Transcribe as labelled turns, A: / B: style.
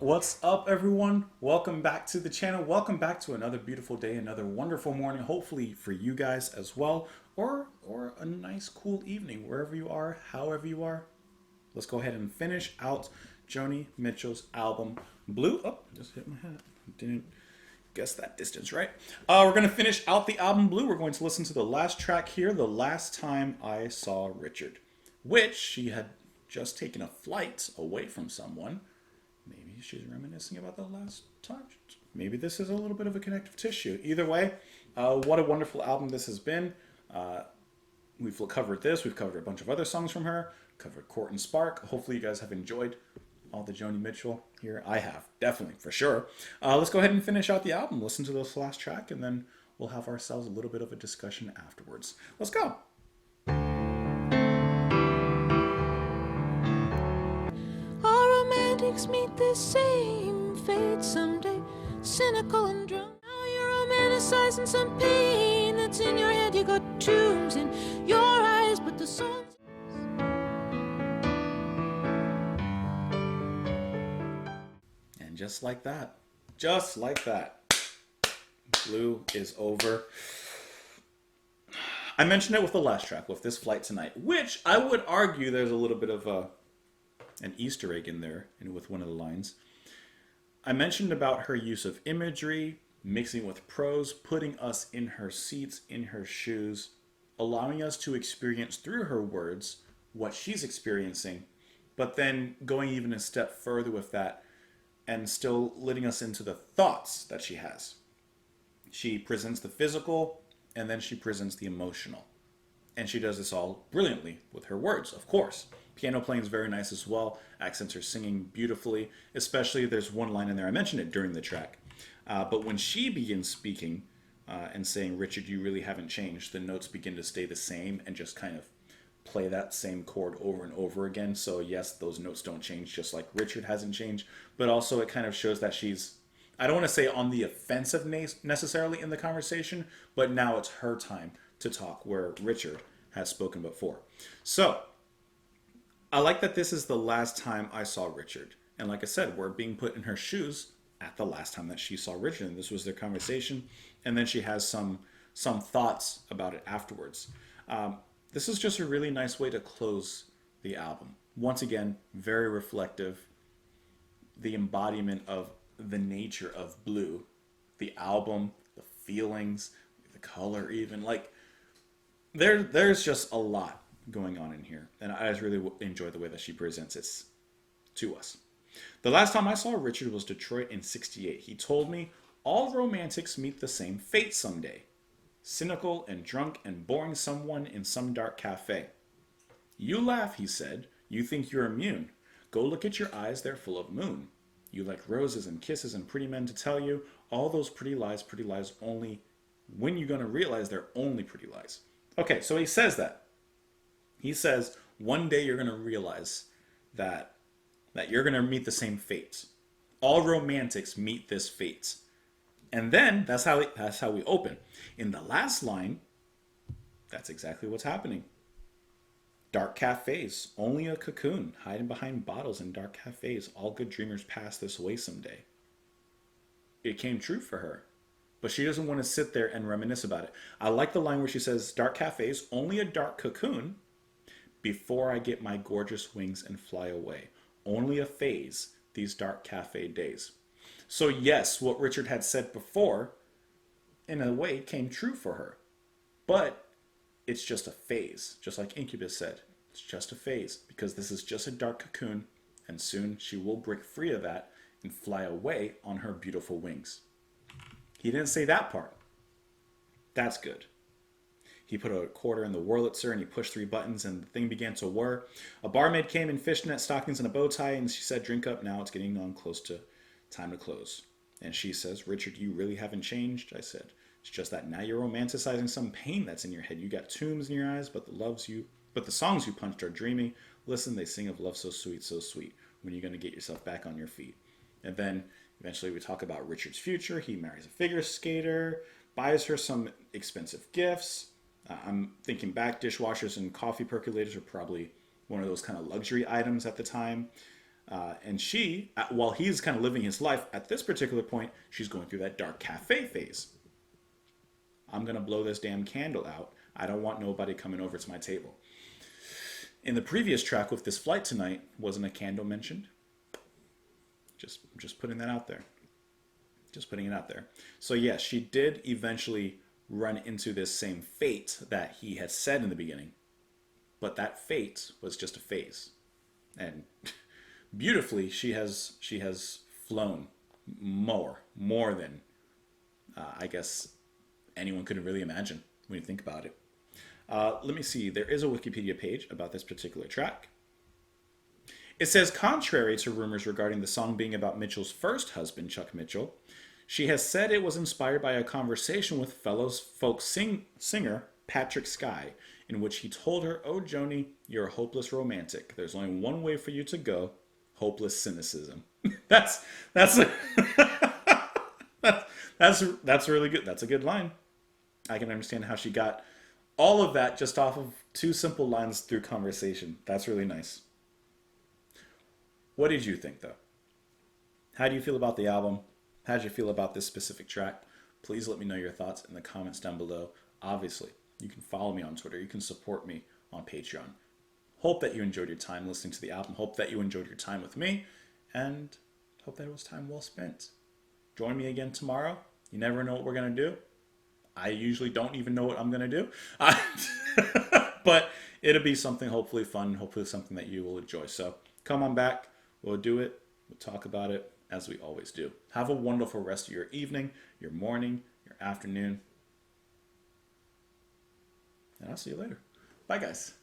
A: What's up, everyone? Welcome back to the channel. Welcome back to another beautiful day, another wonderful morning, hopefully for you guys as well, or a nice cool evening, wherever you are, however you are. Let's go ahead and finish out Joni Mitchell's album Blue. Oh, just hit my head. Didn't guess that distance right. We're going to finish out the album Blue. We're going to listen to the last track here, The Last Time I Saw Richard, which she had just taken a flight away from someone. Maybe she's reminiscing about the last time. Maybe this is a little bit of a connective tissue. Either way, what a wonderful album this has been. We've covered this. We've covered a bunch of other songs from her. Covered Court and Spark. Hopefully you guys have enjoyed all the Joni Mitchell here. I have, definitely, for sure. Let's go ahead and finish out the album. Listen to this last track, and then we'll have ourselves a little bit of a discussion afterwards. Let's go.
B: Meet the same fate someday, cynical and drunk. Now you're romanticizing some pain that's in your head. You got tombs in your eyes, but the songs.
A: And just like that, Blue is over. I mentioned it with the last track, with This Flight Tonight, which I would argue there's a little bit of an Easter egg in there, and with one of the lines. I mentioned about her use of imagery, mixing with prose, putting us in her seats, in her shoes, allowing us to experience through her words what she's experiencing, but then going even a step further with that and still letting us into the thoughts that she has. She presents the physical, and then she presents the emotional. And she does this all brilliantly with her words, of course. Piano playing is very nice as well. Accents her singing beautifully. Especially, there's one line in there, I mentioned it during the track. But when she begins speaking and saying, Richard, you really haven't changed, the notes begin to stay the same and just kind of play that same chord over and over again. So yes, those notes don't change, just like Richard hasn't changed. But also it kind of shows that she's, I don't want to say on the offensive necessarily in the conversation, but now it's her time to talk, where Richard has spoken before. So I like that this is the last time I saw Richard. And like I said, we're being put in her shoes at the last time that she saw Richard. And this was their conversation. And then she has some thoughts about it afterwards. This is just a really nice way to close the album. Once again, very reflective. The embodiment of the nature of Blue. The album, the feelings, the color even. Like, there's just a lot going on in here, and I just really enjoy the way that she presents it to us. The last time I saw Richard was Detroit in '68. He told me, all romantics meet the same fate someday. Cynical and drunk and boring someone in some dark cafe. You laugh, he said. You think you're immune. Go look at your eyes, they're full of moon. You like roses and kisses and pretty men to tell you all those pretty lies only when you're going to realize they're only pretty lies. Okay, so he says that. He says, one day you're going to realize that you're going to meet the same fate. All romantics meet this fate. And then that's how we open. In the last line, that's exactly what's happening. Dark cafes, only a cocoon, hiding behind bottles in dark cafes. All good dreamers pass this way someday. It came true for her. But she doesn't want to sit there and reminisce about it. I like the line where she says, dark cafes, only a dark cocoon, before I get my gorgeous wings and fly away. Only a phase, these dark cafe days. So yes, what Richard had said before, in a way, came true for her. But it's just a phase, just like Incubus said. It's just a phase, because this is just a dark cocoon, and soon she will break free of that and fly away on her beautiful wings. He didn't say that part. That's good. He put a quarter in the Wurlitzer and he pushed 3 buttons and the thing began to whir. A barmaid came in fishnet stockings and a bow tie and she said, drink up now, it's getting on close to time to close. And she says, Richard, you really haven't changed. I said, it's just that now you're romanticizing some pain that's in your head. You got tombs in your eyes, but the songs you punched are dreamy. Listen, they sing of love so sweet, so sweet. When are you going to get yourself back on your feet? And then eventually we talk about Richard's future. He marries a figure skater, buys her some expensive gifts. I'm thinking back, dishwashers and coffee percolators are probably one of those kind of luxury items at the time. And she, while he's kind of living his life, at this particular point, she's going through that dark cafe phase. I'm going to blow this damn candle out. I don't want nobody coming over to my table. In the previous track with This Flight Tonight, wasn't a candle mentioned? Just putting that out there. Just putting it out there. So yes, she did eventually run into this same fate that he had said in the beginning. But that fate was just a phase. And beautifully, she has flown more than I guess anyone could really imagine when you think about it. Let me see. There is a Wikipedia page about this particular track. It says, contrary to rumors regarding the song being about Mitchell's first husband, Chuck Mitchell, she has said it was inspired by a conversation with fellow folk singer Patrick Skye, in which he told her, "Oh, Joni, you're a hopeless romantic. There's only one way for you to go, hopeless cynicism." that's that's really good. That's a good line. I can understand how she got all of that just off of two simple lines through conversation. That's really nice. What did you think, though? How do you feel about the album? How did you feel about this specific track? Please let me know your thoughts in the comments down below. Obviously, you can follow me on Twitter. You can support me on Patreon. Hope that you enjoyed your time listening to the album. Hope that you enjoyed your time with me. And hope that it was time well spent. Join me again tomorrow. You never know what we're going to do. I usually don't even know what I'm going to do. But it'll be something hopefully fun. Hopefully something that you will enjoy. So come on back. We'll do it. We'll talk about it as we always do. Have a wonderful rest of your evening, your morning, your afternoon. And I'll see you later. Bye, guys.